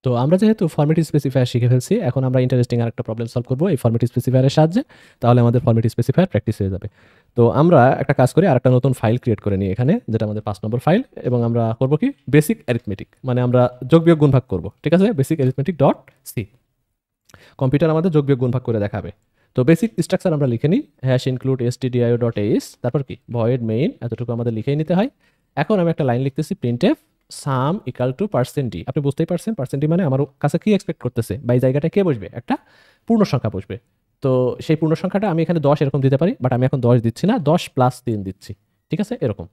তো আমরা যেহেতু ফরম্যাট স্পেসিফায়ার শিখে ফেলছি, এখন আমরা ইন্টারেস্টিং আরেকটা প্রবলেম সলভ করবো এই ফরম্যাট স্পেসিফায়ারের সাহায্যে। তাহলে আমাদের ফরম্যাট স্পেসিফায়ার প্র্যাকটিস হয়ে যাবে। তো আমরা একটা কাজ করি, আরেকটা নতুন ফাইল ক্রিয়েট করে নিই এখানে, যেটা আমাদের 5 নম্বর ফাইল, এবং আমরা করবো কি বেসিক অ্যারিথমেটিক, মানে আমরা যোগ বিয়োগ গুণ ভাগ করবো। ঠিক আছে, basic arithmetic dot C. Computer আমাদের যোগ বিয়োগ গুণ ভাগ করে দেখাবে। তো বেসিক স্ট্রাকচার আমরা লিখে নিই, hash include stdio dot S, তারপর কি ভয়েড মেইন, এতটুকু আমাদের লিখেই নিতে হয়। এখন আমি একটা লাইন লিখতেছি, printf some equal to %d। আপনি বুঝতেই পারছেন %d মানে আমার কাছে কি এক্সপেক্ট করতেছে, বা এই জায়গাটা কে বসবে, একটা পূর্ণ সংখ্যা বসবে। তো সেই পূর্ণ সংখ্যাটা আমি এখানে 10 এরকম দিতে পারি, বাট আমি এখন 10 দিচ্ছি না, 10 + 3 দিচ্ছি। ঠিক আছে, এরকম।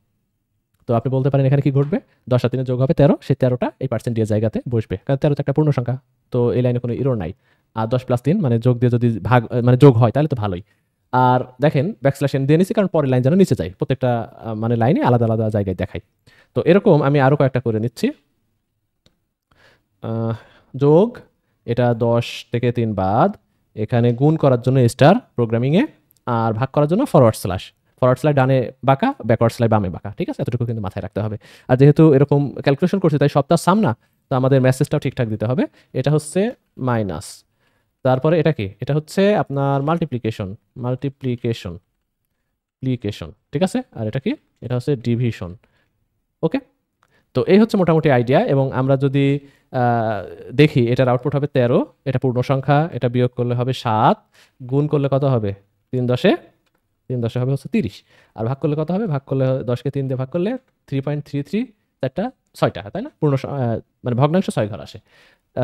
তো আপনি বলতে পারেন এখানে কি ঘটবে, 10 আর 3 যোগ হবে 13, সেই 13টা এই % দিয়ে জায়গাতে বসবে, কারণ 13 তো একটা পূর্ণ সংখ্যা। তো এই লাইনে কোনো এরর নাই। আর 10 + 3 মানে যোগ দিয়ে যদি ভাগ মানে যোগ হয় তাহলে তো ভালোই। আর দেখেন ব্যাকস্ল্যাশ n দিয়ে নিছি, কারণ পরের লাইন যেন নিচে যায়, প্রত্যেকটা মানে লাইনে আলাদা আলাদা জায়গায় দেখাই। তো এরকম আমি আরো কয়েকটা করে নিচ্ছি। যোগ, এটা 10 থেকে 3 বাদ, এখানে গুণ করার জন্য স্টার প্রোগ্রামিংয়ে, আর ভাগ করার জন্য ফরওয়ার্ড স্ল্যাশ ডানে বাঁকা, ব্যাকওয়ার্ড স্ল্যাশ বামে বাঁকা। ঠিক আছে, এতটুকু কিন্তু মাথায় রাখতে হবে। আর যেহেতু এরকম ক্যালকুলেশন করছি তাই সবটা সাম না, তো আমাদের মেসেজটাও ঠিকঠাক দিতে হবে। এটা হচ্ছে মাইনাস, তারপরে এটা কি, এটা হচ্ছে আপনার মাল্টিপ্লিকেশন, ঠিক আছে। আর এটা কি, এটা হচ্ছে ডিভিশন। ওকে, তো এই হচ্ছে মোটামুটি আইডিয়া। এবং আমরা যদি দেখি এটার আউটপুট হবে 13, এটা পূর্ণ সংখ্যা, এটা বিয়োগ করলে হবে 7, গুণ করলে কত হবে 3 10 হবে হচ্ছে 30, আর ভাগ করলে কত হবে, ভাগ করলে 10কে 3 দিয়ে ভাগ করলে 3.33, চারটা 6টা, তাই না, মানে ভগ্নাংশ 6 ঘর আসে।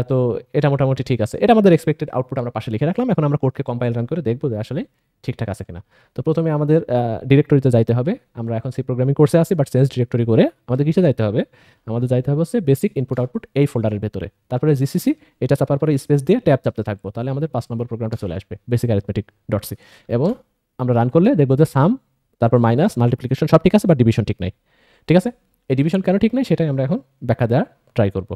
তো এটা মোটামুটি ঠিক আছে, এটা আমাদের এক্সপেক্টেড আউটপুট আমরা পাশে লিখে রাখলাম। এখন আমরা কোডকে কম্পাইল রান করে দেখবো যে আসলে ঠিকঠাক আছে কিনা। তো প্রথমে আমাদের ডিরেক্টরিতে যাইতে হবে। আমরা এখন সি প্রোগ্রামিং কোর্সে আছি, বাট চেঞ্জ ডিরেক্টরি করে আমাদের কিসে যাইতে হবে, আমাদের যাইতে হবে হচ্ছে বেসিক ইনপুট আউটপুট এই ফোল্ডারের ভেতরে, তারপরে জিসিসি, এটা চাপার পরে স্পেস দিয়ে ট্যাব চাপতে থাকবো, তাহলে আমাদের 5 নম্বর প্রোগ্রামটা চলে আসবে, বেসিক অ্যারিথমেটিক ডট সি। এবং আমরা রান করলে দেখবো যে সাম, তারপর মাইনাস, মাল্টিপ্লিকেশন সব ঠিক আছে, বাট ডিভিশন ঠিক নাই। ঠিক আছে, এই ডিভিশন কেন ঠিক নাই সেটাই আমরা এখন ব্যাখ্যা দেওয়ার ট্রাই করবো।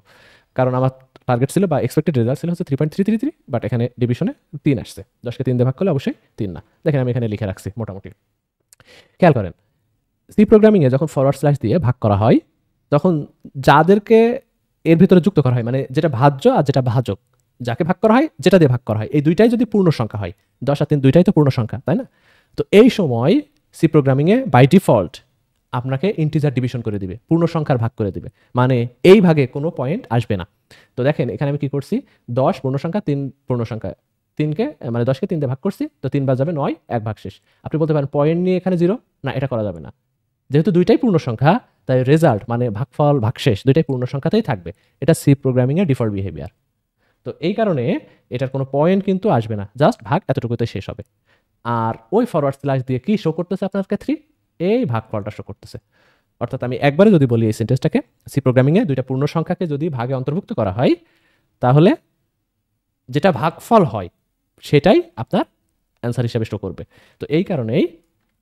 কারণ আমার টার্গেট ছিল বা এক্সপেক্টেড রেজাল্ট ছিল হচ্ছে 3.333, বাট এখানে ডিভিশনে 3 আসছে, 10কে 3 দিয়ে ভাগ করলে অবশ্যই 3 না। দেখেন আমি এখানে লিখে রাখছি মোটামুটি। খেয়াল করেন, সি প্রোগ্রামিংয়ে যখন ফরওয়ার্ড স্ল্যাশ দিয়ে ভাগ করা হয়, তখন যাদেরকে এর ভিতরে যুক্ত করা হয়, মানে যেটা ভাজ্য আর যেটা ভাজক, যাকে ভাগ করা হয় যেটা দিয়ে ভাগ করা হয়, এই দুইটাই যদি পূর্ণ সংখ্যা হয়, 10 আর 3 দুইটাই তো পূর্ণ সংখ্যা, তাই না। তো এই সময় সি প্রোগ্রামিংয়ে বাই ডিফল্ট আপনাকে ইন্টিজার ডিভিশন করে দিবে, পূর্ণ সংখ্যার ভাগ করে দিবে, মানে এই ভাগে কোনো পয়েন্ট আসবে না। তো দেখেন এখানে আমি কি করছি, 10 পূর্ণ সংখ্যা, 3 পূর্ণ সংখ্যা, 3কে মানে 10কে 3 দিয়ে ভাগ করছি, তো 3 বার যাবে 9, 1 ভাগ শেষ। আপনি বলতে পারেন পয়েন্ট নিয়ে এখানে 0, না, এটা করা যাবে না। যেহেতু দুইটাই পূর্ণ সংখ্যা, তাই রেজাল্ট মানে ভাগফল ভাগশেষ দুইটাই পূর্ণ সংখ্যাতেই থাকবে। এটা সি প্রোগ্রামিং এর ডিফল্ট বিহেভিয়ার। তো এই কারণে এটার কোনো পয়েন্ট কিন্তু আসবে না, জাস্ট ভাগ এতটুকুতে শেষ হবে। আর ওই ফরওয়ার্ড স্ল্যাশ দিয়ে কি শো করতেছে আপনার ক্ষেত্রে, এই ভাগফলটা শো করতেছে। অর্থাৎ আমি একবারে যদি বলি এই সেন্টেন্সটাকে, সি প্রোগ্রামিংয়ে দুইটা পূর্ণ সংখ্যাকে যদি ভাগে অন্তর্ভুক্ত করা হয়, তাহলে যেটা ভাগফল হয় সেটাই আপনার অ্যান্সার হিসেবে শো করবে। তো এই কারণেই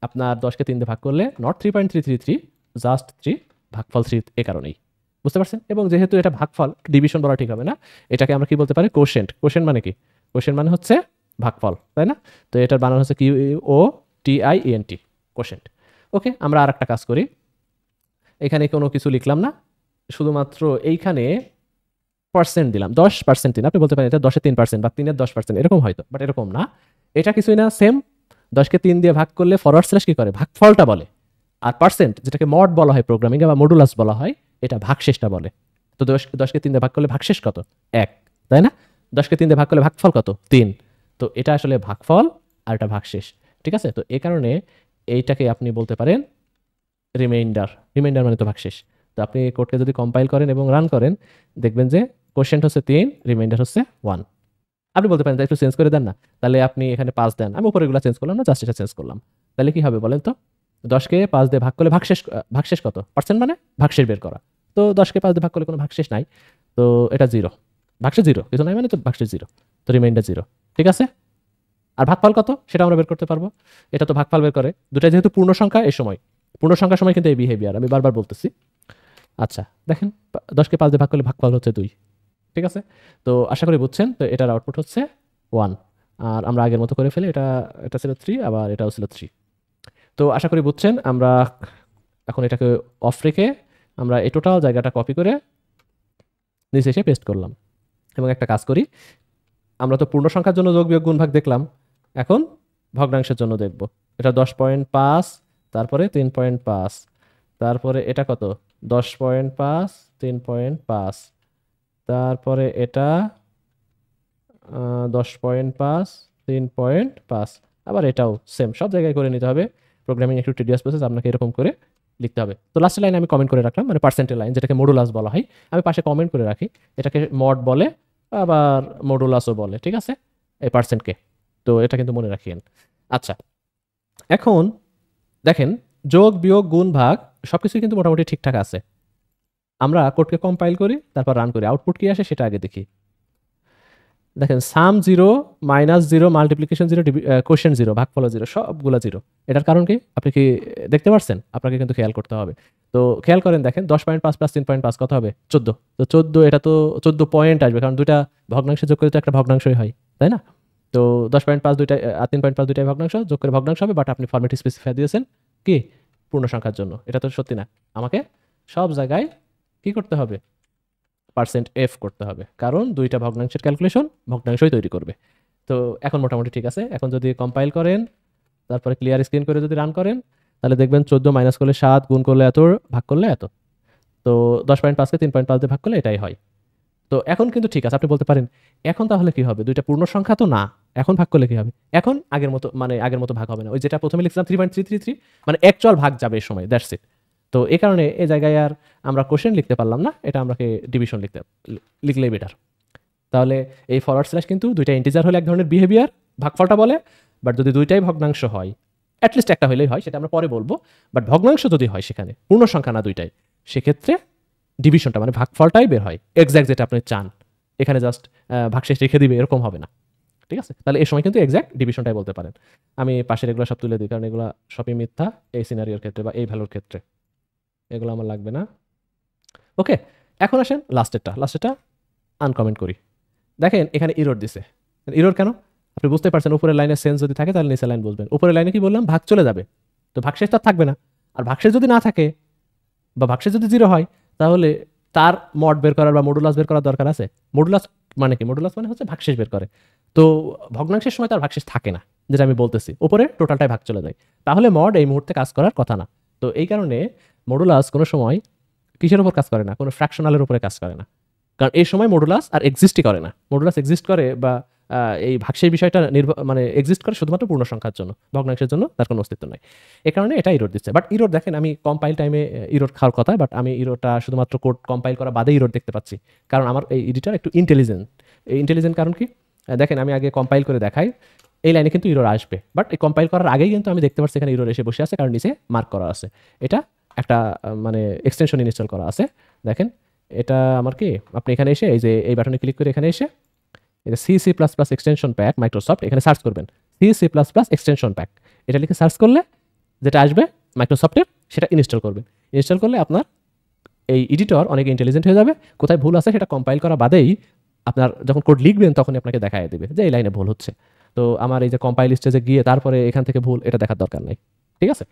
আপনার 10কে 3 দিয়ে ভাগ করলে নট 3.333, জাস্ট 3, ভাগফল 3, এ কারণেই। বুঝতে পারছেন। এবং যেহেতু এটা ভাগফল, ডিভিশন বলা ঠিক হবে না, এটাকে আমরা কি বলতে পারি, কোশেন্ট। কোশেন্ট মানে কি, কোশেন্ট মানে হচ্ছে ভাগফল, তাই না। তো এটার বানান হচ্ছে QOTIENT, কোশেন্ট। ওকে, আমরা আর একটা কাজ করি, এখানে কোনো কিছু লিখলাম না, শুধুমাত্র এইখানে পার্সেন্ট দিলাম, 10% দিন। আপনি বলতে পারেন এটা 10-এর 3% বা 3-এর 10%, এরকম হয়তো, বাট এরকম না, এটা কিছুই না, সেম। 10কে 3 দিয়ে ভাগ করলে ফরওয়ার্ড স্ল্যাশ কি করে, ভাগফলটা বলে। আর পার্সেন্ট, যেটাকে মড বলা হয় প্রোগ্রামিংয়ে বা মডুলাস বলা হয়, এটা ভাগশেষটা বলে। তো 10কে 3 দিয়ে ভাগ করলে ভাগশেষ কত, 1, তাই না। 10কে 3 দিয়ে ভাগ করলে ভাগফল কত, 3। তো এটা আসলে ভাগফল আর এটা ভাগশেষ। ঠিক আছে, তো এই কারণে এইটাকে আপনি বলতে পারেন রিমাইন্ডার। রিমাইন্ডার মানে তো ভাগশেষ। তো আপনি কোডকে যদি কম্পাইল করেন এবং রান করেন, দেখবেন যে কোশ্চেন্ট হচ্ছে 3, রিমাইন্ডার হচ্ছে 1। আপনি বলতে পারেন একটু চেঞ্জ করে দেন না, তাহলে আপনি এখানে 5 দেন, আমি উপরে এগুলো চেঞ্জ করলাম না, জাস্ট এটা চেঞ্জ করলাম। তাহলে কি হবে বলেন তো, 10কে 5 দিয়ে ভাগ করলে ভাগশেষ কত, পার্সেন্ট মানে ভাগশেষ বের করা। তো 10কে 5 দিয়ে ভাগ করলে কোনো ভাগশেষ নাই, তো এটা 0, ভাগশেষ 0, কিছু নাই মানে তো ভাগশেষ 0, তো রিমাইন্ডার 0। ঠিক আছে, আর ভাগফল কত সেটা আমরা বের করতে পারবো, এটা তো ভাগফল বের করে, দুটা যেহেতু পূর্ণ সংখ্যা, এই সময় পূর্ণ সংখ্যার সময় কিন্তু এই বিহেভিয়ার আমি বারবার বলতেছি। আচ্ছা দেখেন, 10কে 5 দিয়ে ভাগ করলে ভাগফল হচ্ছে 2। ঠিক আছে, তো আশা করি বুঝছেন। তো এটার আউটপুট হচ্ছে 1, আর আমরা আগের মতো করে ফেলি, এটা ছিল 3, আবার এটাও ছিল 3। তো আশা করি বুঝছেন। আমরা এখন এটাকে অফ রেখে আমরা এই টোটাল জায়গাটা কপি করে নিচে এসে পেস্ট করলাম। এবং একটা কাজ করি, আমরা তো পূর্ণ সংখ্যার জন্য যোগ বিয়োগ গুণ ভাগ দেখলাম, এখন ভগ্নাংশের জন্য দেখব। এটা 10.5, তারপরে 3.5, তারপরে এটা কত 10.5, 3.5, তারপরে এটা 10.5, 3.5, আবার এটাও সেম, সব জায়গায় করে নিতে হবে। প্রোগ্রামিং একটু টিডিয়াস প্রসেস, আপনাকে এরকম করে লিখতে হবে। তো লাস্টের লাইনে আমি কমেন্ট করে রাখলাম, মানে পার্সেন্টের লাইন, যেটাকে মডুলাস বলা হয়, আমি পাশে কমেন্ট করে রাখি, এটাকে মড বলে আবার মডুলাসও বলে, ঠিক আছে, এই পার্সেন্টকে। তো এটা কিন্তু মনে রাখিয়েন। আচ্ছা, এখন দেখেন যোগ বিয়োগ গুণ ভাগ সবকিছুই কিন্তু মোটামুটি ঠিকঠাক আছে। আমরা কোডকে কম্পাইল করি, তারপর রান করি, আউটপুট কি আসে সেটা আগে দেখি। দেখেন সাম 0, -0, মাল্টিপ্লিকেশন 0, কোশ্চেন 0, ভাগফল 0, সবগুলো 0। এটার কারণ কি আপনি কি দেখতে পারছেন? আপনাকে কিন্তু খেয়াল করতে হবে। তো খেয়াল করেন, দেখেন 10.5 + 3.5 কত হবে? 14। তো 14, এটা তো 14 পয়েন্ট আসবে, কারণ দুইটা ভগ্নাংশে যোগ করে তো একটা ভগ্নাংশই হয়, তাই না? তো 10.5 দুইটা আর 3.5 দুইটাই ভগ্নাংশ, যোগ করে ভগ্নাংশ হবে, বাট আপনি ফরম্যাট স্পেসিফাই দিয়েছেন কি পূর্ণ সংখ্যার জন্য। এটা তো সত্যি না, আমাকে সব জায়গায় কি করতে হবে? %f করতে হবে, কারণ দুইটা ভগ্নাংশের ক্যালকুলেশন ভগ্নাংশই তৈরি করবে। তো এখন মোটামুটি ঠিক আছে। এখন যদি কম্পাইল করেন, তারপরে ক্লিয়ার স্ক্রিন করে যদি রান করেন, তাহলে দেখবেন 14 মাইনাস করলে 7, গুণ করলে এত, ভাগ করলে এত। তো 10.5কে 3.5 দিয়ে ভাগ করলে এটাই হয়। তো এখন কিন্তু ঠিক আছে। আপনি বলতে পারেন এখন তাহলে কি হবে? দুইটা পূর্ণ সংখ্যা তো না, এখন ভাগ করলে কি হবে? এখন আগের মতো, মানে আগের মতো ভাগ হবে না। ওই যেটা প্রথমে লিখছিলাম 3.333, মানে অ্যাকচুয়াল ভাগ যাবে এই সময়, দ্যাটস ইট। তো এই কারণে এই জায়গায় আর আমরা কোশ্চেন লিখতে পারলাম না, এটা আমাকে ডিভিশন লিখলেই বেটার। তাহলে এই ফরওয়ার্ড স্ল্যাশ কিন্তু দুইটা ইন্টিজার হলে এক ধরনের বিহেভিয়ার, ভাগফলটা বলে। বাট যদি দুইটাই ভগ্নাংশ হয়, অ্যাটলিস্ট একটা হলেই হয়, সেটা আমরা পরে বলবো। বাট ভগ্নাংশ যদি হয়, সেখানে পূর্ণ সংখ্যা না দুইটাই, সেক্ষেত্রে ডিভিশনটা মানে ভাগফলটাই বের হয়, এক্স্যাক্ট যেটা আপনি চান। এখানে জাস্ট ভাগশেষ রেখে দিবে এরকম হবে না, ঠিক আছে? তাহলে এই সময় কিন্তু এক্স্যাক্ট ডিভিশনটাই বলতে পারেন। আমি পাশের এগুলো সব তুলে দিই, কারণ এগুলো সবই মিথ্যা এই সিনারিওর ক্ষেত্রে বা এই ভ্যালুর ক্ষেত্রে, এগুলো আমার লাগবে না। ওকে, এখন আসেন লাস্টেরটা আনকমেন্ট করি। দেখেন এখানে ইরর দিছে। ইরর কেন? আপনি বুঝতে পারছেন, উপরের লাইনের সেন্স যদি থাকে তাহলে নিচের লাইন বুঝবেন। উপরের লাইনে কি বললাম? ভাগ চলে যাবে, তো ভাগশেষ তো আর থাকবে না। আর ভাগশেষ যদি না থাকে বা ভাগশেষ যদি 0 হয়, তাহলে তার মড বের করার বা মডুলাস বের করার দরকার আছে? মডুলাস মানে কি? মডুলাস মানে হচ্ছে ভাগশেষ বের করে। তো ভগ্নাংশের সময় তার ভাগশেষ থাকে না, যেটা আমি বলতেছি, উপরে টোটালটাই ভাগ চলে যায়। তাহলে মড এই মুহূর্তে কাজ করার কথা না। তো এই কারণে মডুলাস কোনো সময় কিসের উপর কাজ করে না? কোনো ফ্র্যাকশনালের উপরে কাজ করে না, কারণ এই সময় মডুলাস আর এক্সিস্টই করে না। মডুলাস এক্সিস্ট করে বা এই ভাগশেষ বিষয়টা মানে এক্সিস্ট করে শুধুমাত্র পূর্ণ সংখ্যার জন্য, ভগ্নাংশের জন্য তার কোনো অস্তিত্ব নাই। এই কারণে এটা ইরোর দিচ্ছে। বাট ইরোর দেখেন, আমি কম্পাইল টাইমে ইরোর খাওয়ার কথা, বাট আমি ইরোরটা শুধুমাত্র কোড কম্পাইল করা বাদে ইরোর দেখতে পাচ্ছি, কারণ আমার এই এডিটর একটু ইন্টেলিজেন্ট। কারণ কি? দেখেন আমি আগে কম্পাইল করে দেখাই, এই লাইনে কিন্তু ইরোর আসবে, বাট এই কম্পাইল করার আগেই কিন্তু আমি দেখতে পাচ্ছি এখানে ইরোর এসে বসে আছে, কারণ নিচে মার্ক করা আছে। এটা একটা মানে এক্সটেনশন ইনস্টল করা আছে। দেখেন এটা আমার কি, আপনি এখানে এসে এই যে এই বাটনে ক্লিক করে এখানে এসে এটা C++ এক্সটেনশন প্যাক মাইক্রোসফট, এখানে সার্চ করবেন C++ এক্সটেনশন প্যাক, এটা লিখে সার্চ করলে যেটা আসবে মাইক্রোসফটের, সেটা ইনস্টল করবেন। ইনস্টল করলে আপনার এই এডিটর অনেক ইন্টেলিজেন্ট হয়ে যাবে। কোথায় ভুল আছে সেটা কম্পাইল করা বাদেই আপনার যখন কোড লিখবেন তখনই আপনাকে দেখায় দেবে যে এই লাইনে ভুল হচ্ছে। তো আমার এই যে কম্পাইল স্টেজে গিয়ে তারপরে এখান থেকে ভুল, এটা দেখার দরকার নাই, ঠিক আছে?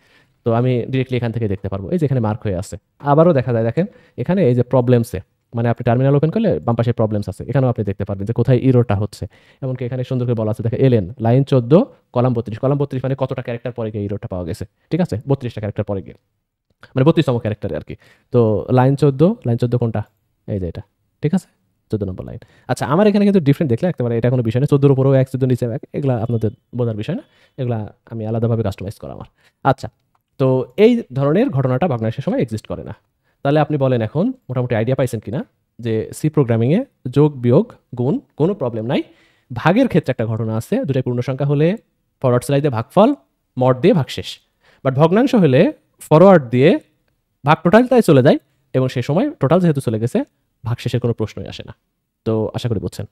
তো আমি ডিরেক্টলি এখান থেকে দেখতে পারবো, এই যে এখানে মার্ক হয়ে আছে। আবারও দেখা যায়, দেখেন এখানে এই যে প্রবলেমসে, মানে আপনি টার্মিনাল ওপেন করলে বাম পাশে প্রবলেমস আছে, এখানেও আপনি দেখতে পারবেন যে কোথায় ইরোরটা হচ্ছে। এমনকি এখানে সুন্দর করে বলা আছে, দেখেন এলএন লাইন 14 কলাম 32 মানে কতটা ক্যারেক্টার পরে গিয়ে ইরোরটা পাওয়া গেছে, ঠিক আছে? 32টা ক্যারেক্টার পরে গিয়ে, মানে 32তম ক্যারেক্টারে আর কি। তো লাইন 14 কোনটা? এই যে এটা, ঠিক আছে, 14 নম্বর লাইন। আচ্ছা, আমার এখানে কিন্তু ডিফারেন্ট দেখলে একেবারে এটা কোনো বিষয় না, 14 উপরেও 1, 14 নিচে 1, এগুলা আপনাদের বোঝার বিষয় না, এগুলা আমি আলাদাভাবে কাস্টমাইজ করা আমার। আচ্ছা, তো এই ধরনের ঘটনাটা ভগ্নাংশের সময় এক্সিস্ট করে না। তাহলে আপনি বলেন এখন মোটামুটি আইডিয়া পাইছেন কিনা যে সি প্রোগ্রামিংয়ে যোগ বিয়োগ গুণ কোনো প্রবলেম নাই। ভাগের ক্ষেত্রে একটা ঘটনা আছে, দুটাই পূর্ণ সংখ্যা হলে ফরওয়ার্ড স্ল্যাশ দিয়ে ভাগফল, মড দিয়ে ভাগশেষ। বাট ভগ্নাংশ হলে ফরওয়ার্ড দিয়ে ভাগ টোটালটাই চলে যায়, এবং সেই সময় টোটাল যেহেতু চলে গেছে, ভাগশেষের কোনো প্রশ্নই আসে না। তো আশা করি বুঝছেন।